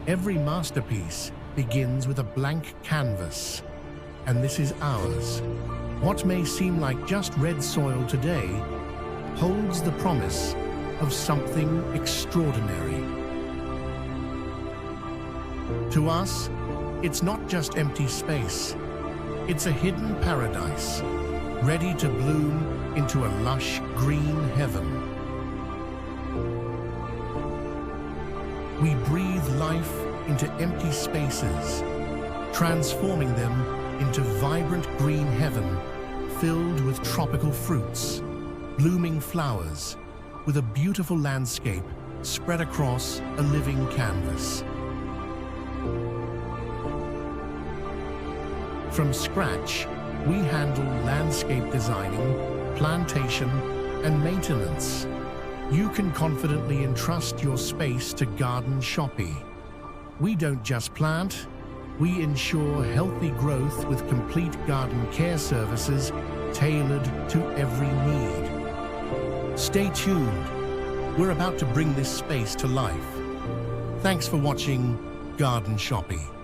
Every masterpiece begins with a blank canvas, and this is ours. What may seem like just red soil today holds the promise of something extraordinary. To us, it's not just empty space. It's a hidden paradise, ready to bloom into a lush green heaven. We breathe life into empty spaces, transforming them into vibrant green heaven filled with tropical fruits, blooming flowers, with a beautiful landscape spread across a living canvas. From scratch, we handle landscape designing, plantation, and maintenance. You can confidently entrust your space to GardenShoppy. We don't just plant, we ensure healthy growth with complete garden care services tailored to every need. Stay tuned. We're about to bring this space to life. Thanks for watching GardenShoppy.